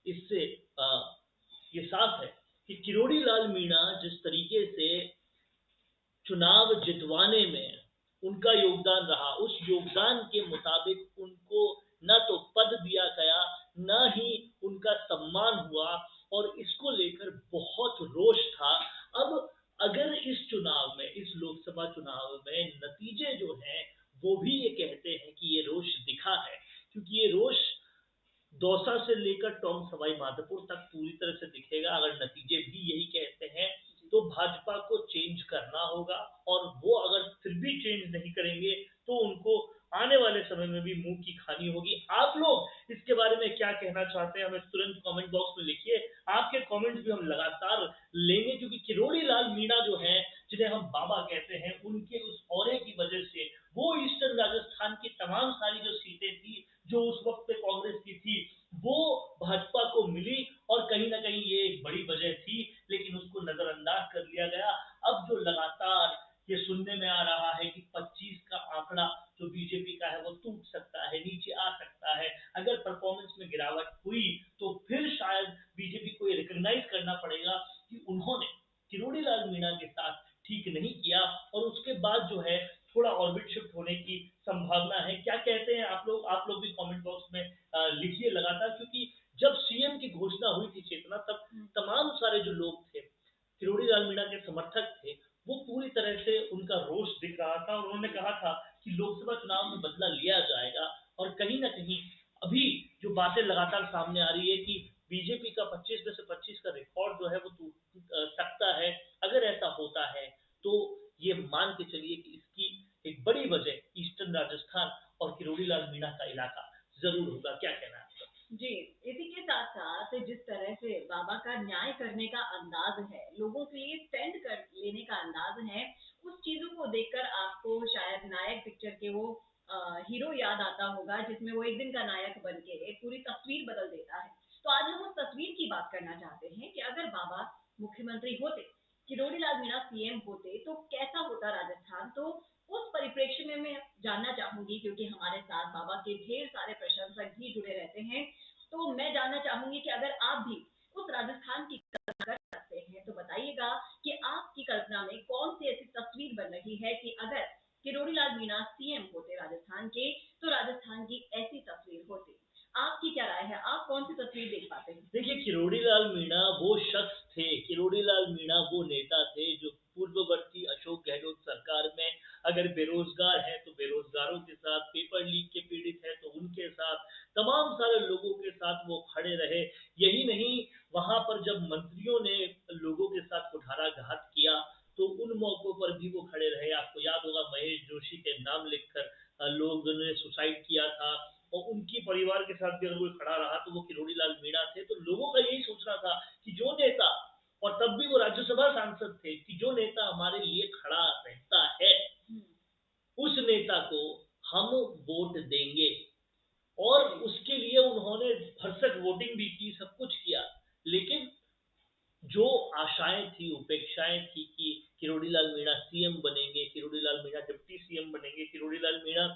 इससे ये साफ है कि किरोड़ी लाल मीणा जिस तरीके से चुनाव जितवाने में उनका योगदान रहा, उस योगदान के मुताबिक उनको ना तो पद दिया गया, ना ही उनका सम्मान हुआ और इसको लेकर बहुत रोष था। अब अगर इस चुनाव में, इस लोकसभा चुनाव में नतीजे जो हैं, वो भी ये कहते हैं कि ये रोष दिखा है, क्योंकि ये रोष दौसा से लेकर टोंक सवाई माधोपुर तक पूरी तरह से दिखेगा। अगर नतीजे भी यही कहते हैं तो भाजपा को चेंज करना होगा और वो अगर फिर भी चेंज नहीं करेंगे तो उनको आने वाले समय में भी मुंह की खानी होगी। आप लोग इसके बारे में क्या कहना चाहते हैं, हमें तुरंत कमेंट बॉक्स में लिखिए। आपके कमेंट्स भी हम लगातार लेंगे, क्योंकि किरोड़ी लाल मीणा जो है, जिन्हें हम बाबा कहते हैं, उनके उस ऑरे की वजह से वो ईस्टर्न राजस्थान की तमाम सारी जो सीटें थी, जो उस वक्त पे कांग्रेस की थी, वो भाजपा को मिली और कहीं ना कहीं ये एक बड़ी वजह थी, लेकिन उसको नजरअंदाज कर लिया गया। अब जो लगातार ये सुनने में आ रहा है कि 25 का आंकड़ा जो बीजेपी का है वो टूट सकता है, नीचे आ सकता है, अगर परफॉर्मेंस में गिरावट हुई तो फिर शायद बीजेपी को ये रिकॉग्नाइज करना पड़ेगा कि उन्होंने किरोड़ी लाल मीणा के साथ ठीक नहीं किया और उसके बाद जो है थोड़ा ऑर्बिट शिफ्ट होने की संभावना है। क्या कहते हैं आप लोग? आप लोग भी कमेंट बॉक्स में लिखिए लगातार, क्योंकि जब सीएम की घोषणा हुई थी चेतना, तब तमाम सारे जो लोग थे, किरोड़ी लाल मीणा के समर्थक थे, वो पूरी तरह से उनका रोष दिख रहा था और उन्होंने कहा था कि लोकसभा चुनाव में बदला लिया जाएगा। और कहीं ना कहीं अभी जो बातें लगातार सामने आ रही है कि बीजेपी का 25 में से 25 का रिकॉर्ड जो है वो टूट सकता है। अगर ऐसा होता है तो ये मान के चलिए कि इसकी एक बड़ी वजह ईस्टर्न राजस्थान और किरोड़ी लाल मीणा का इलाका जरूर होगा। क्या कहना है आपका? जी, इसी के साथ-साथ जिस तरह से बाबा का न्याय करने का अंदाज़ है, लोगों के लिए स्टैंड कर लेने का अंदाज़ है, उस चीज़ों को देखकर आपको शायद नायक पिक्चर के वो हीरो याद आता होगा, जिसमें वो एक दिन का नायक बन के एक पूरी तस्वीर बदल देता है। तो आज हम उस तस्वीर की बात करना चाहते हैं कि अगर बाबा मुख्यमंत्री होते, किरोड़ी लाल मीणा सीएम होते, तो कैसा होता राजस्थान? तो उस परिप्रेक्ष्य में मैं जानना चाहूंगी, क्योंकि हमारे साथ बाबा के ढेर सारे प्रशंसक भी जुड़े रहते हैं। तो मैं जानना चाहूंगी कि अगर आप भी उस राजस्थान की कल्पना कर सकते हैं तो बताइएगा कि आपकी कल्पना में कौन सी ऐसी तस्वीर बन रही है कि अगर किरोड़ी लाल मीणा सीएम होते राजस्थान के, तो राजस्थान की ऐसी तस्वीर होती। आपकी क्या राय है? आप कौन सी तस्वीर देख पाते हैं? देखिए, किरोड़ी लाल मीणा वो शख्स थे, किरोड़ी लाल मीणा वो नेता थे जो पूर्ववर्ती अशोक गहलोत सरकार में अगर बेरोजगार है तो बेरोजगारों के साथ, पेपर लीक के पीड़ित है तो उनके साथ, तमाम सारे लोगों के साथ वो खड़े रहे। यही नहीं, वहां पर जब मंत्रियों ने लोगों के साथ कुठाराघात किया तो उन मौकों पर भी वो खड़े रहे। आपको याद होगा महेश जोशी के नाम लिखकर लोगों ने सुसाइड किया था और उनकी परिवार के साथ भी अगर कोई खड़ा रहा तो वो किरोड़ी लाल मीणा थे। तो लोगों का यही सोचना था कि जो नेता, और तब भी वो राज्यसभा सांसद थे, कि जो नेता हमारे लिए खड़ा रहता है उस नेता को हम वोट देंगे। और उसके लिए उन्होंने भरसक वोटिंग भी की, सब कुछ किया। लेकिन जो आशाएं थी, उपेक्षाएं थी कि किरोड़ी लाल मीणा सीएम बनेंगे, किरोड़ी लाल मीणा डिप्टी सीएम बनेंगे, किरोड़ी लाल मीणा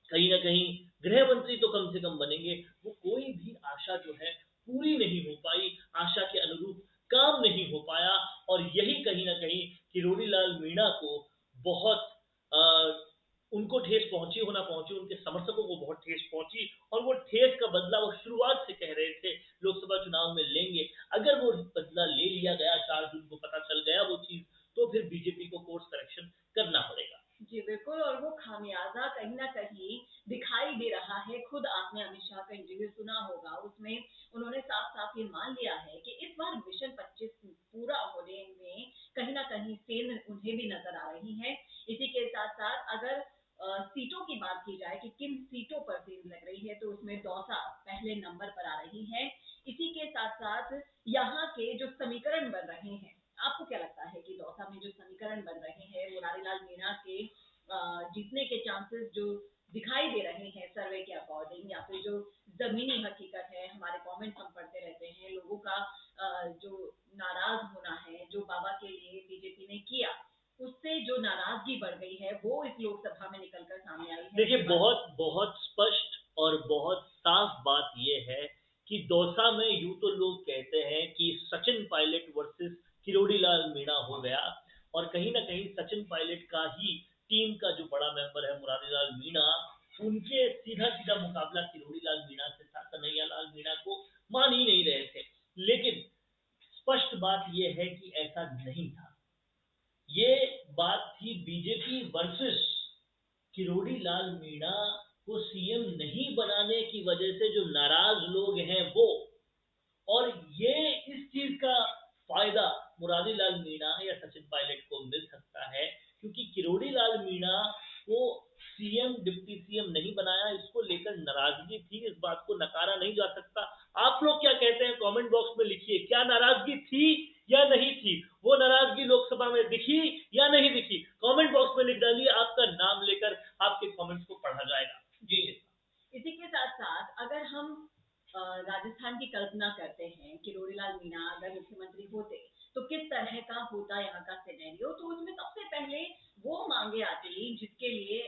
कहीं ना कहीं गृह मंत्री तो कम से कम बनेंगे, वो कोई भी आशा जो है पूरी नहीं हो पाई, आशा के अनुरूप काम नहीं हो पाया। और यही कहीं ना कहीं किरोड़ी लाल मीणा को बहुत उनको ठेस पहुंची हो ना पहुंची, उनके समर्थकों को बहुत ठेस पहुंची और वो ठेस का बदला वो शुरुआत से कह रहे थे लोकसभा चुनाव में लेंगे। अगर वो बदला ले लिया गया, 4 जून को पता चल गया वो चीज, तो फिर बीजेपी को कोर्स करेक्शन करना पड़ेगा। जी बिल्कुल, और वो खामियाजा कहीं न कहीं दिखाई दे रहा है। खुद आपने अमित शाह का इंटरव्यू सुना होगा, उसमें उन्होंने साफ-साफ ये मान लिया है कि इस बार मिशन 25 पूरा होने में कहीं न कहीं सेंध उन्हें भी नज़र आ रही है। इसी के साथ-साथ अगर सीटों की बात की जाए कि किन सीटों पर सेंध लग रही है, तो उसमें दौसा पहले नंबर पर आ रही है। इसी के साथ-साथ यहाँ के जो समीकरण बन रहे हैं, आपको क्या लगता है कि दौसा में जो समीकरण बन रहे हैं, मुरारी लाल मीणा के जीतने के चांसेस जो दिखाई दे रहे हैं सर्वे के अकॉर्डिंग, या फिर जो जमीनी हकीकत है, हमारे कमेंट्स हम पढ़ते रहते हैं, लोगों का जो नाराज होना है, जो बाबा के लिए बीजेपी ने किया, उससे जो नाराजगी बढ़ गई है, वो इस लोकसभा में निकलकर सामने आई है। देखिए, बहुत बहुत स्पष्ट और बहुत साफ बात यह है कि दौसा में यूं तो लोग कहते हैं कि सचिन पायलट वर्सेस किरोड़ी लाल मीणा हो गया, और कहीं ना कहीं सचिन पायलट का ही टीम का जो बड़ा मेंबर है मुरारी लाल मीणा, उनके सीधा सीधा मुकाबला किरोड़ी लाल मीणा से था। कन्हैया लाल मीणा को मान ही नहीं रहे थे। लेकिन स्पष्ट बात यह है कि ऐसा नहीं था। ये बात थी बीजेपी वर्सेस किरोड़ी लाल मीणा को सीएम नहीं बनाने की वजह से जो नाराज लोग हैं वो, और ये इस चीज का फायदा मुरारी लाल मीणा या सचिन पायलट को मिल सकता है, क्योंकि किरोड़ी लाल मीणा को सीएम डिप्टी सीएम नहीं बनाया, इसको लेकर नाराजगी थी। इस बात को नकारा नहीं जा सकता। आप लोग क्या कहते हैं कमेंट बॉक्स में लिखिए, क्या नाराजगी थी या नहीं थी? वो नाराजगी लोकसभा में दिखी या नहीं दिखी? कमेंट बॉक्स में लिख डालिए, आपका नाम लेकर आपके कमेंट्स को पढ़ा जाएगा। जी। इसी के साथ साथ अगर हम राजस्थान की कल्पना करते हैं, किरोड़ी लाल मीणा अगर मुख्यमंत्री होते तो किस तरह का होता यहाँ का सिनेरियो, तो उसमें सबसे पहले वो मांगे आती जिसके लिए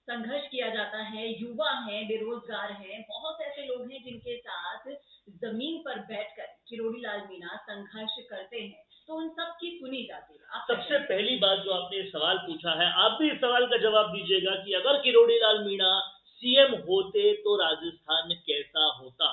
संघर्ष किया जाता है। युवा हैं, बेरोजगार हैं, बहुत ऐसे लोग हैं जिनके साथ जमीन पर बैठकर किरोड़ी लाल मीणा संघर्ष करते हैं, तो उन सब की सुनी जाती है। आप सबसे पहली बात जो आपने सवाल पूछा है, आप भी इस सवाल का जवाब दीजिएगा कि अगर किरोड़ी लाल मीणा सीएम होते तो राजस्थान कैसा होता।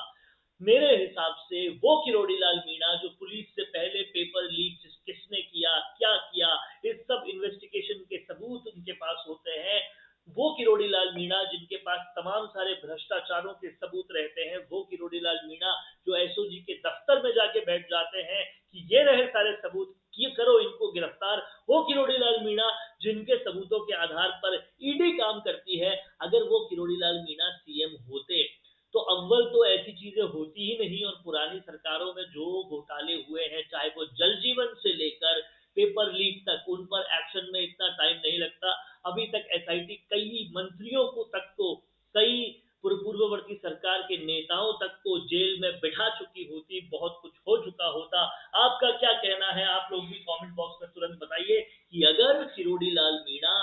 मेरे हिसाब से वो किरोड़ी लाल मीणा जो पुलिस से पहले पेपर लीक किसने किया, क्या किया, इस सब इन्वेस्टिगेशन के सबूत उनके पास होते हैं, वो किरोड़ी लाल मीणा जिनके पास तमाम सारे भ्रष्टाचारों के सबूत रहते हैं, वो किरोड़ी लाल मीणा जो एसओजी के दफ्तर में जाके बैठ जाते हैं कि ये रहे सारे सबूत, ये करो इनको गिरफ्तार, वो किरोड़ी लाल मीणा जिनके सबूतों के आधार पर ईडी काम करती है, अगर वो किरोड़ी लाल मीणा सीएम होते तो अव्वल तो ऐसी चीजें होती ही नहीं। और पुरानी सरकारों में जो घोटाले हुए हैं, चाहे वो जल जीवन से लेकर पेपर लीक तक, उन पर एक्शन में इतना टाइम नहीं लगता। अभी तक एसआईटी कई मंत्रियों को तक तो, कई पूर्ववर्ती सरकार के नेताओं तक को जेल में बिठा चुकी होती, बहुत कुछ हो चुका होता। आपका क्या कहना है? आप लोग भी कमेंट बॉक्स में तुरंत बताइए कि अगर किरोड़ी लाल मीणा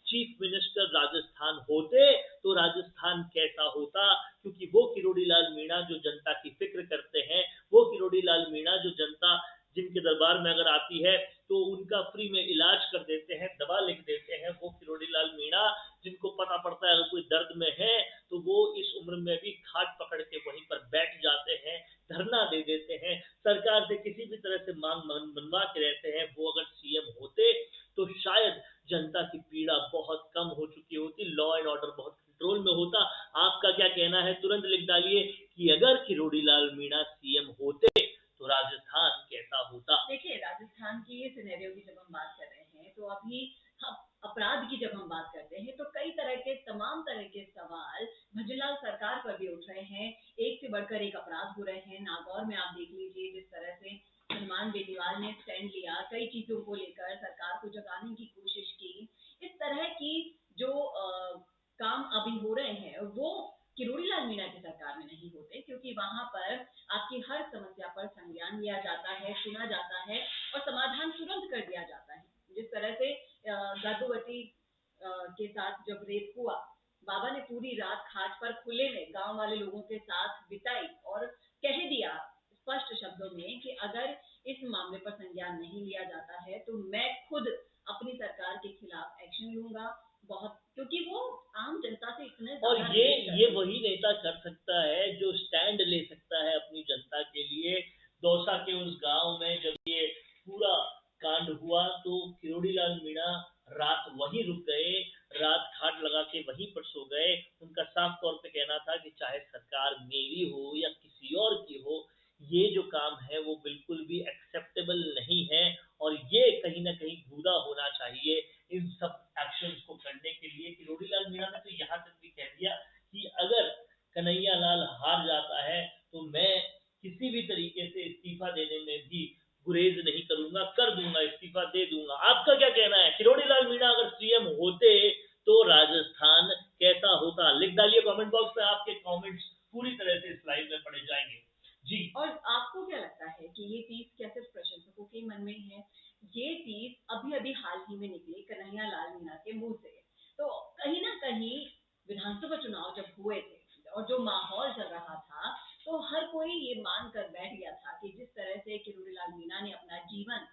चीफ मिनिस्टर राजस्थान होते तो राजस्थान कैसा होता, क्योंकि वो किरोड़ी लाल मीणा जो जनता की फिक्र करते हैं, वो किरोड़ी लाल मीणा जो जनता जिनके दरबार में अगर आती है तो उनका फ्री में इलाज कर देते हैं, दवा लिख देते हैं, वो किरोड़ी लाल मीणा जिनको पता पड़ता है अगर कोई दर्द में है तो वो इस उम्र में भी खाट पकड़ के वहीं पर बैठ जाते हैं, धरना दे देते हैं, सरकार से किसी भी तरह से मांग मनवा के रहते हैं। वो अगर सीएम होते तो शायद जनता की पीड़ा बहुत कम हो चुकी होती, लॉ एंड ऑर्डर बहुत कंट्रोल में होता। आपका क्या कहना है? तुरंत लिख डालिए कि अगर किरोड़ी लाल मीणा सीएम होते तो राजस्थान कैसा होता। देखिए, राजस्थान की सिनेरियो की जब हम बात कर रहे हैं तो अभी हम अपराध की जब हम बात करते हैं तो कई तरह के तमाम तरह के सवाल भजनलाल सरकार पर भी उठ रहे हैं। एक से बढ़कर एक अपराध हो रहे हैं। नागौर में आप देख लीजिए जिस तरह से हनुमान बेनीवाल ने स्टैंड लिया, कई चीजों को लेकर सरकार को जगाने की कोशिश की। इस तरह की जो काम अभी हो रहे हैं वो किरोड़ी लाल मीणा की सरकार में नहीं होते, क्योंकि वहां पर आपकी हर समस्या पर संज्ञान लिया जाता है, सुना जाता है और समाधान तुरंत कर दिया जाता है। जिस तरह से गर्भवती के साथ जब रेप हुआ, बाबा ने पूरी रात खाट पर खुले में गांव वाले लोगों के साथ बिताई और कह दिया स्पष्ट शब्दों में कि अगर इस मामले पर संज्ञान नहीं लिया जाता है तो मैं खुद अपनी सरकार के खिलाफ एक्शन लूंगा। बहुत, क्योंकि वो आम जनता से इतने और ज्यादा ये वही नेता कर सकता है जो स्टैंड ले सकता है अपनी जनता के लिए। दौसा के उस गांव में जब ये पूरा कांड हुआ तो किरोड़ी लाल मीणा रात वहीं रुक गए, रात खाट लगा के वहीं पर सो गए। उनका साफ तौर पे कहना था कि चाहे सरकार मेरी हो या किसी और की हो, ये जो काम है वो बिल्कुल भी एक्सेप्टेबल नहीं है, और ये कहीं ना कहीं घूदा होना चाहिए इन सब एक्शंस को करने के लिए। किरोड़ी लाल मीणा ने तो यहाँ तक भी कह दिया कि अगर कन्हैया लाल हार जाता है तो मैं किसी भी तरीके से इस्तीफा देने में भी गुरेज नहीं करूंगा, कर दूंगा, इस्तीफा दे दूंगा। आपका क्या कहना है? किरोड़ी लाल मीणा अगर सीएम होते तो राजस्थान कैसा होता? लिख डालिए कमेंट बॉक्स में, आपके कमेंट्स पूरी तरह से इस लाइव में पढ़े जाएंगे। जी। और आपको क्या लगता है कि ये चीज क्या सिर्फ प्रशंसकों के मन में है? ये चीज अभी अभी हाल ही में निकली कन्हैया लाल मीणा के मुंह से, तो कहीं ना कहीं विधानसभा चुनाव जब हुए थे और जो माहौल चल रहा था तो हर कोई ये मान कर बैठ गया था कि जिस तरह से किरोड़ीलाल मीणा ने अपना जीवन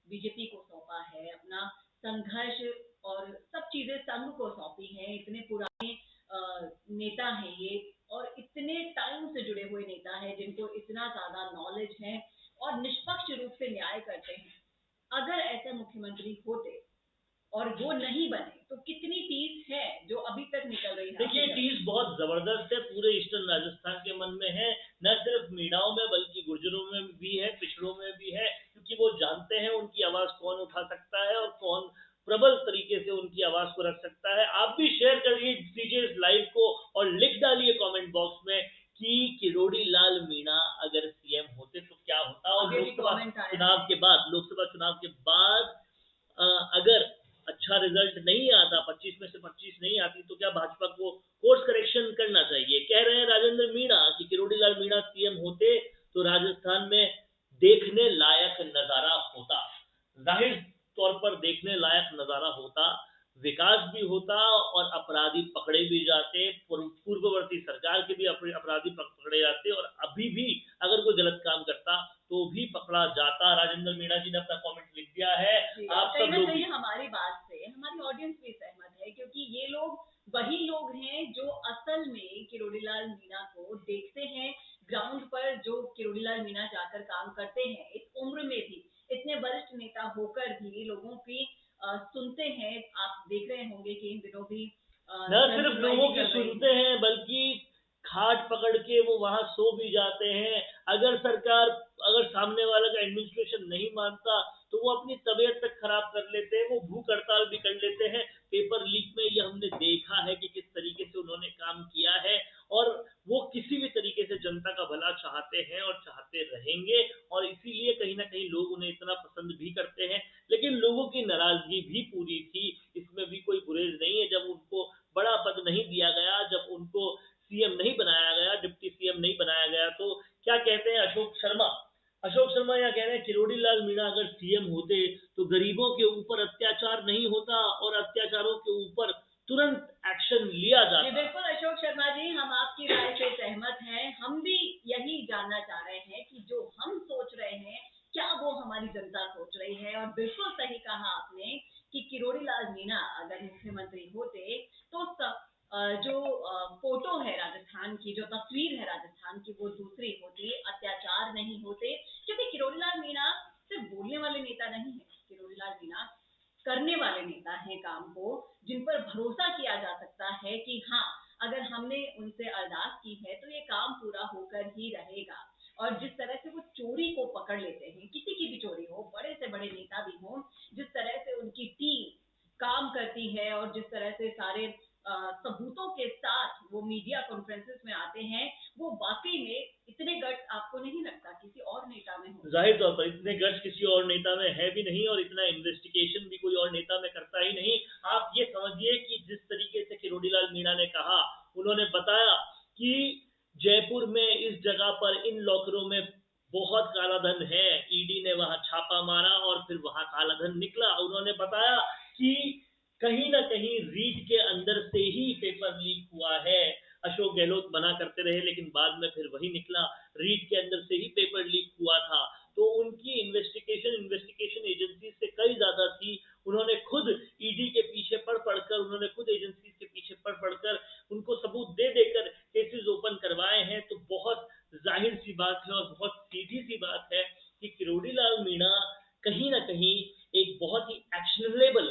बीजेपी को सौंपा है, अपना संघर्ष और सब चीजें संघ को सौंपी है। इतने पुराने नेता हैं ये, और इतने टाइम से जुड़े हुए नेता हैं जिनको इतना ज्यादा नॉलेज है और निष्पक्ष रूप से न्याय करते हैं। अगर ऐसे मुख्यमंत्री होते और वो नहीं बने तो कितनी टीस है जो अभी तक निकल रही है। देखिए, टीस बहुत जबरदस्त है, पूरे ईस्टर्न राजस्थान के मन में है, न सिर्फ मीणाओं में बल्कि गुर्जरों में भी है, पिछड़ों में भी है, क्योंकि वो जानते हैं उनकी आवाज कौन उठा सकता है और कौन प्रबल तरीके से उनकी आवाज को रख सकता है। आप भी शेयर करिए दीजिए इस लाइव को और लिख डालिए कमेंट बॉक्स में कि किरोड़ी लाल मीणा अगर सीएम होते तो क्या होता, और लोकसभा चुनाव के बाद अगर अच्छा रिजल्ट नहीं आता, 25 में से 25 नहीं आती, तो क्या भाजपा को कोर्स करेक्शन करना चाहिए। कह रहे हैं राजेंद्र मीणा कि किरोड़ी लाल मीणा सीएम होते तो राजस्थान में देखने लायक नजारा होता, जाहिर तौर पर देखने लायक नजारा होता, विकास भी होता और अपराधी पकड़े भी जाते, पूर्ववर्ती सरकार के भी अपराधी पकड़े जाते, और अभी भी अगर कोई गलत काम करता तो भी पकड़ा जाता। राजेंद्र मीणा जी ने अपना कमेंट लिख दिया है। आप सब लोग हमारी बात से, हमारी ऑडियंस भी सहमत है, क्योंकि ये लोग वही लोग हैं जो असल में किरोड़ीलाल मीणा को देखते हैं ग्राउंड पर, जो किरोड़ीलाल मीणा जाकर काम करते हैं। इस उम्र में भी, इतने वरिष्ठ नेता होकर भी लोगों की सुनते हैं। आप देख रहे होंगे कि इन दिनों भी न सिर्फ लोगों की सुनते हैं बल्कि खाट पकड़ के वो वहां सो भी जाते हैं। अगर सामने वाला का एडमिनिस्ट्रेशन नहीं मानता तो वो अपनी तबीयत तक खराब कर लेते हैं, वो भूख हड़ताल भी कर लेते हैं। पेपर लीक में ये हमने देखा है कि किस तरीके से उन्होंने काम किया है, और वो किसी भी तरीके से जनता का भला चाहते हैं और चाहते रहेंगे, और इसीलिए कहीं ना कहीं लोग उन्हें इतना पसंद भी करते हैं। लेकिन लोगों की नाराजगी भी पूरी थी, इसमें भी कोई गुरेज नहीं है। जब उनको बड़ा पद नहीं दिया गया, जब उनको सीएम नहीं बनाया गया, डिप्टी सीएम नहीं बनाया गया, तो क्या कहते हैं अशोक शर्मा यहाँ कह रहे हैं किरोड़ी लाल मीणा अगर सीएम होते तो गरीबों के ऊपर अत्याचार नहीं होता और अत्याचारों के ऊपर तुरंत एक्शन लिया जाता। बिल्कुल अशोक शर्मा जी, हम आपकी राय से सहमत हैं। हम भी यही जानना चाह रहे हैं कि जो हम सोच रहे हैं क्या वो हमारी जनता सोच रही है। और बिल्कुल सही कहा आपने कि किरोड़ी लाल मीणा अगर मुख्यमंत्री होते तो जो फोटो है राजस्थान की, जो तस्वीर है राजस्थान की, वो दूसरी होती, अत्याचार नहीं होते। क्योंकि किरोड़ी लाल मीणा सिर्फ बोलने वाले नेता नहीं है, किरोड़ी लाल मीणा करने वाले नेता हैं काम को, जिन पर भरोसा किया जा सकता है कि हाँ, अगर हमने उनसे अरदास की है तो ये काम पूरा होकर ही रहेगा। और जिस तरह से वो चोरी को पकड़ लेते हैं, किसी की भी चोरी हो, बड़े से बड़े नेता भी हों, जिस तरह से उनकी टीम काम करती है और जिस तरह से सारे सबूतों के साथ वो मीडिया कॉन्फ्रेंसेस में आते हैं, वो वाकई में इतने गट्स आपको नहीं लगता किसी और नेता में हो। जाहिर तौर पर इतने गट्स किसी और नेता में है भी नहीं, और इतना इन्वेस्टिगेशन भी कोई और नेता में करता ही नहीं। आप ये समझिए कि जिस तरीके से किरोड़ीलाल मीणा ने कहा, उन्होंने बताया कि जयपुर में इस जगह पर इन लॉकरों में बहुत काला धन है, ईडी ने वहां छापा मारा और फिर वहां काला धन निकला। उन्होंने बताया कि कहीं ना कहीं रीट के अंदर से ही पेपर लीक हुआ है। अशोक गहलोत मना करते रहे, लेकिन बाद में फिर वही निकला, रीट के अंदर से ही पेपर लीक हुआ था। तो उनकी इन्वेस्टिगेशन एजेंसी से कई ज्यादा थी। उन्होंने खुद ईडी के पीछे पढ़कर, उन्होंने खुद एजेंसी के पीछे पढ़कर उनको सबूत दे देकर केसेस ओपन करवाए हैं। तो बहुत जाहिर सी बात है और बहुत सीधी सी बात है कि किरोड़ी लाल मीणा कहीं ना कहीं एक बहुत ही एक्शनेबल,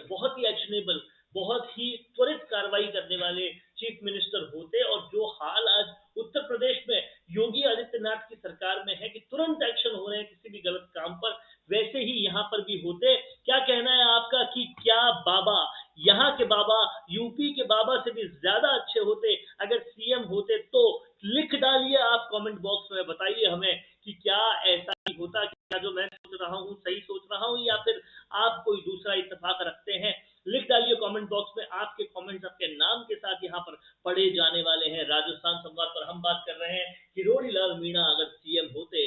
बहुत ही त्वरित कार्रवाई करने वाले चीफ मिनिस्टर होते, और जो हाल आज उत्तर प्रदेश में योगी आदित्यनाथ की सरकार में है कि तुरंत एक्शन हो रहे हैं किसी भी गलत काम पर, वैसे ही यहाँ पर भी होते। क्या कहना है आपका कि क्या बाबा, यहाँ के बाबा यूपी के बाबा से भी ज्यादा अच्छे होते अगर सीएम होते? तो लिख डालिए आप कमेंट बॉक्स में, बताइए हमें कि क्या ऐसा ही होता, क्या जो मैं सोच रहा हूँ सही सोच रहा हूँ, या फिर आप कोई दूसरा इत्तेफाक रखते हैं। लिख डालिए कमेंट बॉक्स में, आपके कमेंट्स आपके नाम के साथ यहाँ पर पढ़े जाने वाले हैं। राजस्थान संवाद पर हम बात कर रहे हैं किरोड़ी लाल मीणा अगर सीएम होते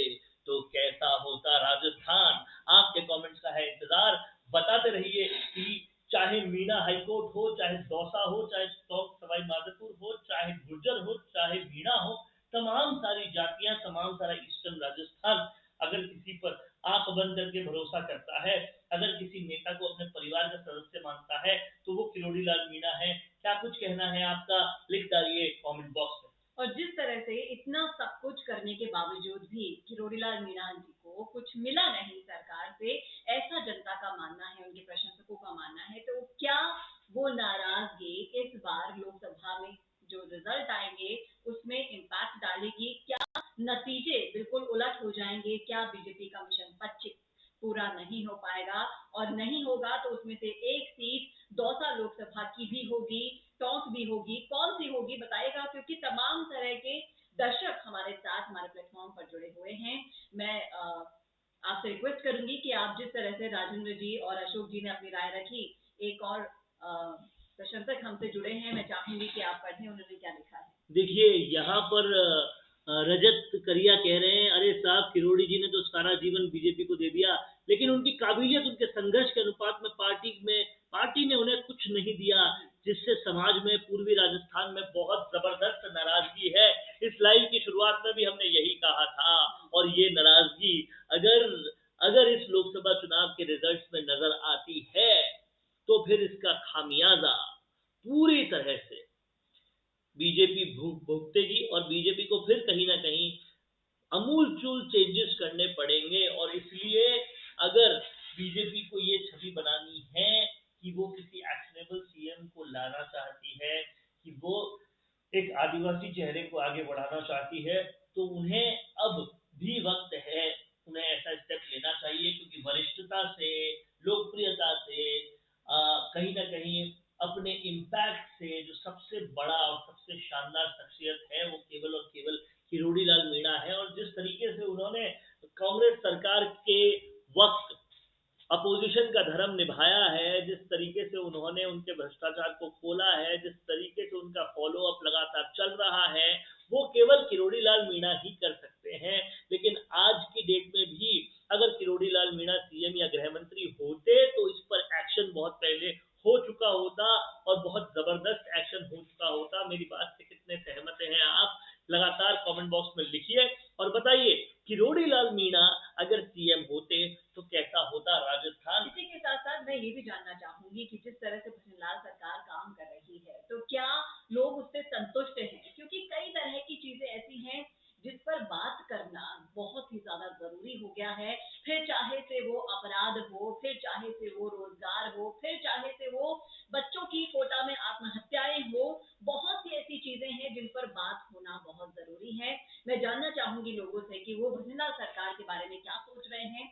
तो कैसा होता राजस्थान। आपके कमेंट्स का है इंतजार, बताते रहिए कि चाहे मीणा हाईकोर्ट हो, चाहे दौसा हो, चाहे सवाई माधोपुर हो, चाहे गुर्जर हो, चाहे मीणा हो, तमाम सारी जातियां ईस्टर्न राजस्थान अगर किसी पर आंख बंद करके भरोसा करता है, अगर किसी नेता को अपने परिवार का सदस्य मानता है, तो वो किरोड़ी लाल मीणा है। क्या कुछ कहना है आपका, लिख डालिए कमेंट बॉक्स में। और जिस तरह से इतना सब कुछ करने के बावजूद भी किरोड़ीलाल मीणा जी को कुछ मिला नहीं सरकार से, ऐसा जनता का मानना है, उनके प्रशंसकों का मानना है, तो क्या वो नाराजगी इस बार लोकसभा में जो रिजल्ट आएंगे उसमें इम्पैक्ट डालेगी? क्या नतीजे बिल्कुल उलट हो जाएंगे? क्या बीजेपी का मिशन 25 पूरा नहीं हो पाएगा? और नहीं होगा तो उसमें से एक सीट दौसा लोकसभा की भी होगी, टोंक भी होगी, कौन सी होगी बताएगा, क्योंकि तमाम तरह के दर्शक हमारे साथ हमारे प्लेटफॉर्म पर जुड़े हुए हैं। मैं आपसे रिक्वेस्ट करूंगी कि आप जिस तरह से राजेंद्र जी और अशोक जी ने अपनी राय रखी, एक और प्रशंसक हमसे जुड़े हैं, मैं चाहूंगी कि आप पढ़ें उन्होंने क्या लिखा है। देखिए यहाँ पर रजत करिया कह रहे हैं, अरे साहब किरोड़ी जी ने तो सारा जीवन बीजेपी को दे दिया, लेकिन उनकी काबिलियत, उनके संघर्ष के अनुपात में पार्टी ने उन्हें कुछ नहीं दिया, जिससे समाज में, पूर्वी राजस्थान में बहुत जबरदस्त नाराजगी है। इस लाइव की शुरुआत में भी हमने यही कहा था, और ये नाराजगी अगर अगर इस लोकसभा चुनाव के रिजल्ट में नजर आती है, तो फिर इसका खामियाजा पूरी तरह से बीजेपी भुगतेगी, और बीजेपी को फिर कहीं ना कहीं अमूलचूल चेंजेस करने पड़ेंगे। और इसलिए अगर बीजेपी को ये छवि बनानी है कि वो किसी एक्शनेबल सीएम को लाना चाहती है, कि वो एक आदिवासी चेहरे को आगे बढ़ाना चाहती है, तो उन्हें अब भी वक्त है, उन्हें ऐसा स्टेप लेना चाहिए, क्योंकि वरिष्ठता से, लोकप्रियता से, कहीं ना कहीं अपने इम्पैक्ट से जो सबसे बड़ा और सबसे शानदार शख्सियत है, वो केवल और केवल किरोड़ी लाल मीणा है। और जिस तरीके से उन्होंने कांग्रेस सरकार के वक्त अपोजिशन का धर्म निभाया है, जिस तरीके से उन्होंने उनके भ्रष्टाचार को खोला है, जिस तरीके से उनका फॉलो अप लगातार चल रहा है, वो केवल किरोड़ी लाल मीणा ही कर सकते हैं। लेकिन आज की डेट में भी अगर किरोड़ी लाल मीणा सीएम या गृह मंत्री होते, तो इस पर एक्शन बहुत पहले हो चुका होता, और बहुत जबरदस्त एक्शन हो चुका होता। मेरी बात से कितने सहमत हैं आप, लगातार कमेंट बॉक्स में लिखिए और बताइए, किरोड़ी लाल मीणा अगर सीएम होते तो कैसा होता राजस्थान। इसी के साथ साथ मैं ये भी जानना चाहूंगी कि जिस तरह से भजनलाल सरकार काम कर रही है, तो क्या लोग उससे संतुष्ट हैं? क्योंकि कई तरह की चीजें ऐसी हैं जिस पर बात करना बहुत ही ज्यादा जरूरी हो गया है, फिर चाहे से वो अपराध हो, फिर चाहे से वो रोजगार हो, फिर चाहे से वो बच्चों की कोटा में आत्महत्याएं हो, बहुत सी ऐसी चीजें हैं जिन पर बात होना बहुत जरूरी है। मैं जानना चाहूंगी लोगों से कि वो भजनलाल सरकार के बारे में क्या सोच रहे हैं।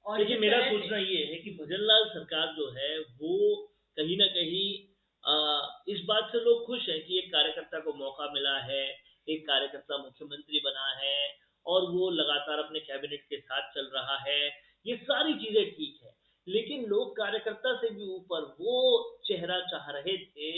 और देखिए, मेरा सोचना ये है कि भजनलाल सरकार जो है वो कहीं ना कहीं इस बात से लोग खुश हैं कि एक कार्यकर्ता को मौका मिला है, एक कार्यकर्ता मुख्यमंत्री बना है, और वो लगातार अपने कैबिनेट के साथ चल रहा है, ये सारी चीजें ठीक है। लेकिन लोग कार्यकर्ता से भी ऊपर वो चेहरा चाह रहे थे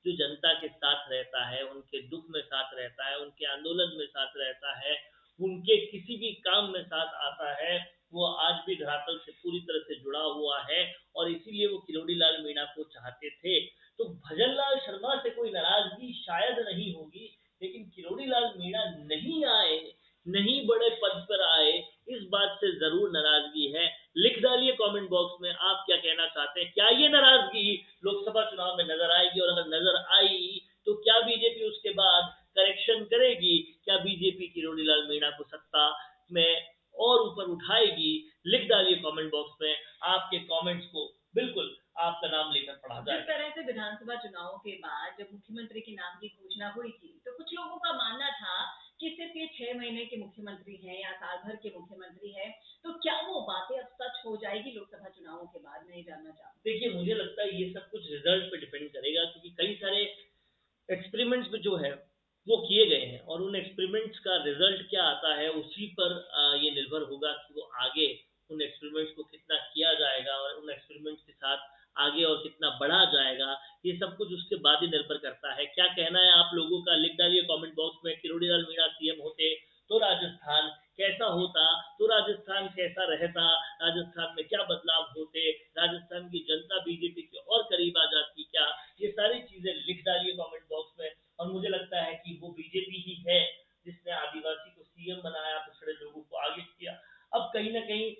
जो जनता के साथ रहता है, उनके दुख में साथ रहता है, उनके आंदोलन में साथ रहता है, उनके किसी भी काम में साथ आता है। वो आज भी धरातल से पूरी तरह से जुड़ा हुआ है, और इसीलिए वो किरोड़ी लाल मीणा को चाहते थे। तो भजनलाल शर्मा से कोई नाराजगी शायद नहीं होगी, लेकिन किरोड़ी लाल मीणा नहीं आए, नहीं बड़े पद पर आए, इस बात से जरूर नाराजगी है। लिख डालिए कमेंट बॉक्स में आप क्या कहना चाहते हैं, क्या ये नाराजगी लोकसभा चुनाव में नजर आएगी, और अगर नजर आई तो क्या बीजेपी उसके बाद करेक्शन करेगी, क्या बीजेपी किरोड़ी लाल मीणा को सत्ता में और ऊपर उठाएगी? लिख डालिए कमेंट बॉक्स में, आपके कमेंट्स को बिल्कुल आपका नाम लेकर पढ़ा जाएगा। जिस तरह से विधानसभा चुनावों के बाद जब मुख्यमंत्री के नाम की घोषणा हुई थी, तो कुछ लोगों का मानना था कि सिर्फ ये 6 महीने के मुख्यमंत्री हैं या साल भर के मुख्यमंत्री हैं, तो क्या वो बातें अब सच हो जाएगी लोकसभा चुनावों के बाद? मैं जानना चाहूंगी। देखिए, मुझे लगता है ये सब कुछ रिजल्ट पे डिपेंड करेगा, क्योंकि कई सारे एक्सपेरिमेंट्स जो है वो किए गए हैं, और उन एक्सपेरिमेंट्स का रिजल्ट क्या आता है उसी पर ये निर्भर होगा कि वो आगे उन एक्सपेरिमेंट्स को कितना किया जाएगा, और उन एक्सपेरिमेंट्स के साथ आगे और कितना बढ़ा जाएगा, ये सब कुछ उसके बाद ही निर्भर करता है। क्या कहना है आप लोगों का, लिख डालिए कमेंट बॉक्स में। किरोड़ी लाल मीणा सीएम होते तो राजस्थान कैसा होता, तो राजस्थान कैसा रहता, राजस्थान में क्या बदलाव होते, राजस्थान की जनता बीजेपी के और करीब आ जाती क्या, ये सारी चीजें लिख डालिए कमेंट बॉक्स में। और मुझे लगता है कि वो बीजेपी ही है जिसने आदिवासी को सीएम बनाया, पिछड़े लोगों को कहीं ना कहीं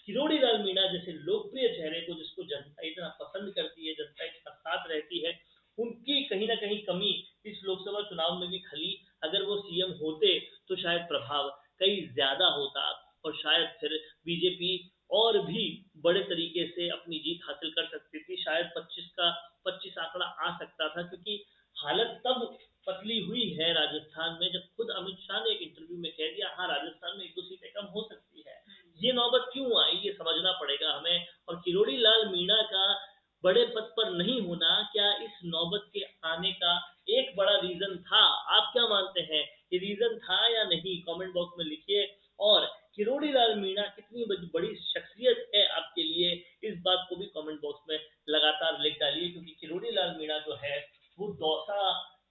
किरोड़ी लाल मीणा जैसे लोकप्रिय चेहरे को, जिसको जनता इतना पसंद करती है, जनता इसका साथ रहती है, उनकी कहीं ना कहीं कमी इस लोकसभा चुनाव में भी खली। अगर वो सीएम होते तो शायद प्रभाव कई ज्यादा होता और शायद फिर बीजेपी और भी बड़े तरीके से अपनी जीत हासिल कर सकती थी। शायद 25 आंकड़ा आ सकता था, क्योंकि हालत तब पतली हुई है राजस्थान में, जब खुद अमित शाह ने एक इंटरव्यू में कह दिया हाँ राजस्थान में 1-2 सीटें कम हो सकती है। ये नौबत क्यों आई, ये समझना पड़ेगा हमें। और किरोड़ी लाल मीणा का बड़े पद पर नहीं होना, क्या इस नौबत के आने का एक बड़ा रीजन था? आप क्या मानते हैं, ये रीजन था या नहीं? कमेंट बॉक्स में लिखिए। और किरोड़ी लाल मीणा कितनी बड़ी शख्सियत है आपके लिए, इस बात को भी कमेंट बॉक्स में लगातार लिख डालिए, क्योंकि किरोड़ी लाल मीणा जो है वो दौसा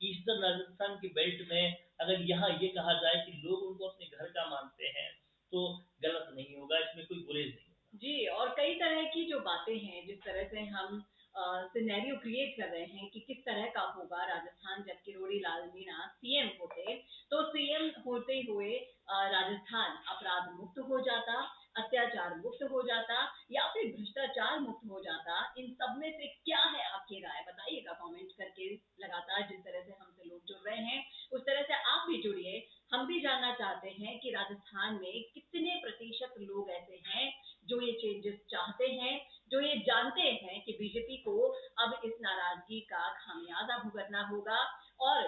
ईस्टर्न राजस्थान की बेल्ट में, अगर यहाँ ये कहा जाए कि लोग उनको अपने घर का मानते हैं तो गलत नहीं होगा, इसमें कोई गुरेज नहीं होगा। जी, और कई तरह की जो बातें हैं, जिस तरह से हम सिनेरियो क्रिएट कर रहे हैं कि किस तरह का होगा राजस्थान जब किरोड़ी लाल मीणा सीएम होते, तो सीएम होते हुए राजस्थान अपराध मुक्त हो जाता, अत्याचार मुक्त हो जाता, या फिर भ्रष्टाचार मुक्त हो जाता। इन सब में से क्या है आपकी राय, बताइएगा कमेंट करके। लगातार जिस तरह से हमसे लोग जुड़ रहे हैं, उस तरह से आप भी जुड़िए। हम भी जानना चाहते हैं कि राजस्थान में कितने प्रतिशत लोग ऐसे हैं जो ये चेंजेस चाहते हैं, जो ये जानते हैं कि बीजेपी को अब इस नाराजगी का खामियाजा भुगतना होगा। और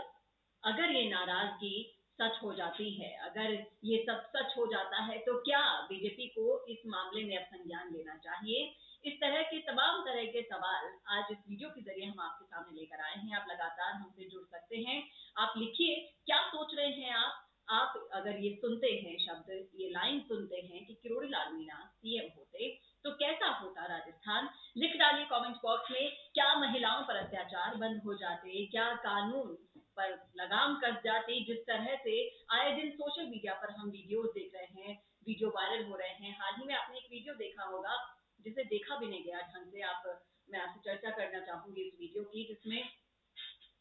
अगर ये नाराजगी सच हो जाती है, अगर ये सब सच हो जाता है, तो क्या बीजेपी को इस मामले में अब संज्ञान लेना चाहिए? इस तरह के तमाम तरह के सवाल आज इस वीडियो के जरिए हम आपके सामने लेकर आए हैं। आप लगातार हमसे जुड़ सकते हैं। आप लिखिए, क्या सोच रहे हैं आप अगर ये सुनते हैं शब्द, ये लाइन सुनते हैं कि किरोड़ी लाल मीणा सीएम होते, तो कैसा होता राजस्थान? लिख डालिए कमेंट बॉक्स में। क्या महिलाओं पर अत्याचार बंद हो जाते? क्या कानून पर लगाम कस जाती? जिस तरह से आए दिन सोशल मीडिया पर हम वीडियोस देख रहे हैं, वीडियो वायरल हो रहे हैं। हाल ही में आपने एक वीडियो देखा होगा जिसे देखा भी नहीं गया ढंग से। मैं आपसे चर्चा करना चाहूंगी इस वीडियो की, जिसमें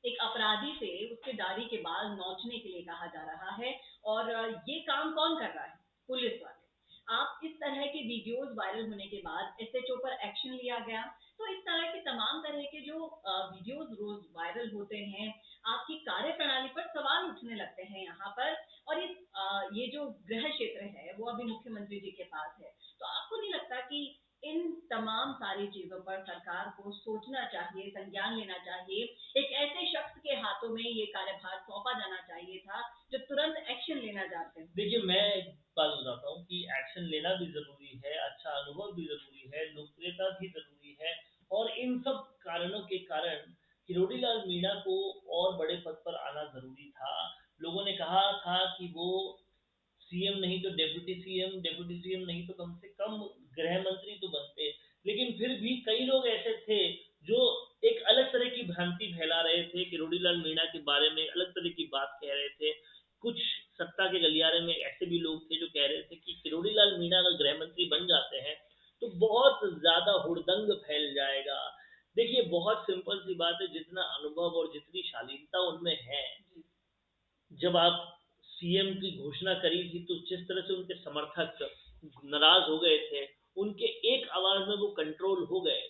एक अपराधी से उसके दाढ़ी के बाल नोचने के लिए कहा जा रहा है। और ये काम कौन कर रहा है? पुलिस वाले। आप इस तरह के वीडियोस वायरल होने के बाद एसएचओ पर एक्शन लिया गया। तो इस तरह के तमाम तरह के जो वीडियोस रोज वायरल होते हैं, आपकी कार्यप्रणाली पर सवाल उठने लगते हैं यहाँ पर। और ये जो गृह क्षेत्र है वो अभी मुख्यमंत्री जी के पास है। तो आपको नहीं लगता कि इन तमाम सारी चीजों पर सरकार को सोचना चाहिए, संज्ञान लेना चाहिए? एक ऐसे शख्स के हाथों में ये कार्यभार सौंपा जाना चाहिए था जो तुरंत एक्शन लेना जानते हैं। देखिए, मैं एक बात बताता हूँ कि एक्शन लेना भी जरूरी है, अच्छा अनुभव भी जरूरी है, लोकप्रियता भी जरूरी है। और इन सब कारणों के कारण किरोड़ी लाल मीणा को और बड़े पद पर आना जरूरी था। लोगों ने कहा था कि वो सीएम नहीं तो डेप्यूटी सीएम, डेप्यूटी सीएम नहीं तो कम से कम गृह मंत्री तो बनते। लेकिन फिर भी कई लोग ऐसे थे जो एक अलग तरह की भ्रांति फैला रहे थे, किरोड़ी लाल मीणा के बारे में अलग तरह की बात कह रहे थे। कुछ सत्ता के गलियारे में ऐसे भी लोग थे जो कह रहे थे कि किरोड़ी लाल मीणा अगर गृह मंत्री बन जाते हैं तो बहुत ज्यादा हुड़दंग फैल जाएगा। देखिए, बहुत सिंपल सी बात है, जितना अनुभव और जितनी शालीनता उनमें है, जब आप सीएम की घोषणा करी थी तो जिस तरह से उनके समर्थक नाराज हो गए थे, उनके एक आवाज में वो कंट्रोल हो गए।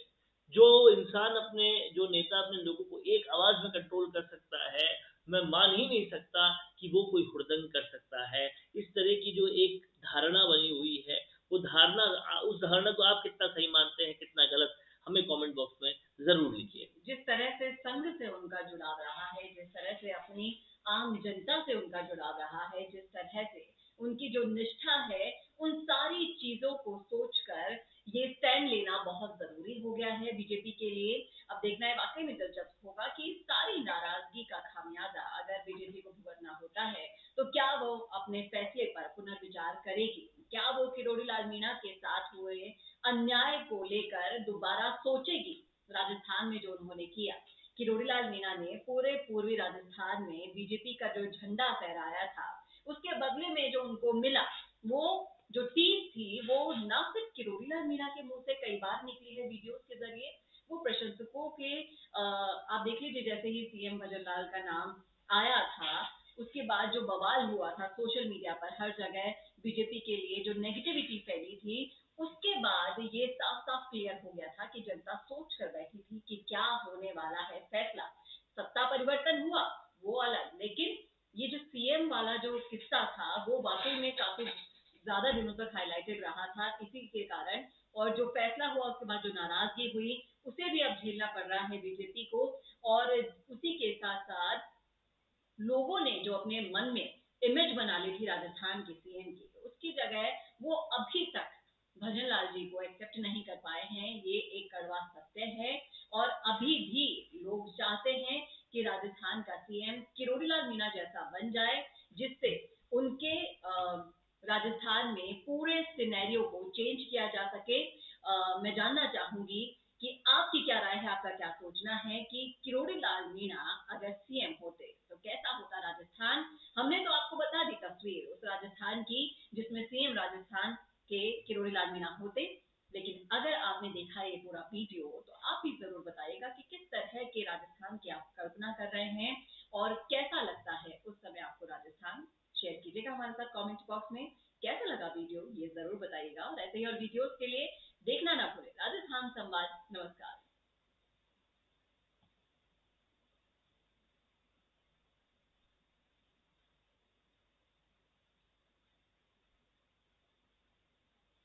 जो इंसान अपने, जो नेता अपने लोगों को एक आवाज में कंट्रोल कर सकता है, मैं मान ही नहीं सकता कि वो कोई हुड़दंग कर सकता है। इस तरह की जो एक धारणा बनी हुई है, वो धारणा, उस धारणा को आप कितना सही मानते हैं, कितना गलत, हमें कमेंट बॉक्स में जरूर लिखिए। जिस तरह से संघ से उनका जुड़ाव रहा है, जिस तरह से अपनी आम जनता से उनका जुड़ाव रहा है, जिस तरह से उनकी जो निष्ठा है, उन सारी चीजों को सोचकर ये स्टैंड लेना बहुत जरूरी हो गया है बीजेपी के लिए। अब देखना है, वाकई में दिलचस्प होगा कि इस सारी नाराजगी का खामियाजा अगर बीजेपी को भुगतना होता है, तो क्या वो अपने फैसले पर पुनर्विचार करेगी? क्या वो किरोड़ी लाल मीणा के साथ हुए अन्याय को लेकर दोबारा सोचेगी? राजस्थान में जो उन्होंने किया, किरोड़ी लाल मीणा ने पूरे पूर्वी राजस्थान में बीजेपी का जो झंडा फहराया था, उसके बदले में जो उनको मिला, वो जो टीम थी, वो न सिर्फ किरोड़ी लाल मीणा के मुंह से कई बार निकली है वीडियोस के जरिए, वो प्रशंसकों के आप देख लीजिए, जैसे ही सीएम भजन लाल का नाम आया था, उसके बाद जो बवाल हुआ था सोशल मीडिया पर, हर जगह बीजेपी के लिए जो नेगेटिविटी फैली थी, उसके बाद ये साफ साफ क्लियर हो गया था कि जनता सोच कर बैठी थी कि क्या होने वाला है फैसला। सत्ता परिवर्तन हुआ वो अलग, लेकिन ये जो सीएम वाला जो किस्सा था वो वाकई में काफी ज्यादा दिनों तक हाईलाइटेड रहा था इसी के कारण। और जो फैसला हुआ उसके बाद जो नाराजगी हुई उसे भी अब झेलना पड़ रहा है बीजेपी को। और उसी के साथ साथ लोगों ने जो अपने मन में इमेज बना ली थी राजस्थान के सीएम की, तो उसकी जगह वो अभी तक भजन लाल जी को एक्सेप्ट नहीं कर पाए हैं। ये एक कड़वा सत्य है। और अभी भी लोग चाहते हैं कि राजस्थान का सीएम किरोड़ी लाल मीणा जैसा बन जाए, जिससे उनके राजस्थान में पूरे सिनेरियो को चेंज किया जा सके। मैं जानना चाहूंगी कि आपकी क्या राय है, आपका क्या सोचना है कि किरोड़ी लाल मीणा अगर सीएम होते तो कैसा होता राजस्थान। हमने तो आपको बता दी तस्वीर उस राजस्थान की जिसमें सीएम राजस्थान के किरोड़ी लाल मीणा होते, लेकिन अगर आपने देखा ये पूरा वीडियो तो आप भी जरूर बताइएगा कि किस तरह के राजस्थान की आप कल्पना कर रहे हैं और कैसा लगता है उस समय आपको राजस्थान। शेयर कीजिएगा हमारे साथ कमेंट बॉक्स में। कैसा लगा वीडियो ये जरूर बताइएगा, और ऐसे ही और वीडियोस के लिए देखना ना भूलें राजस्थान संवाद। नमस्कार।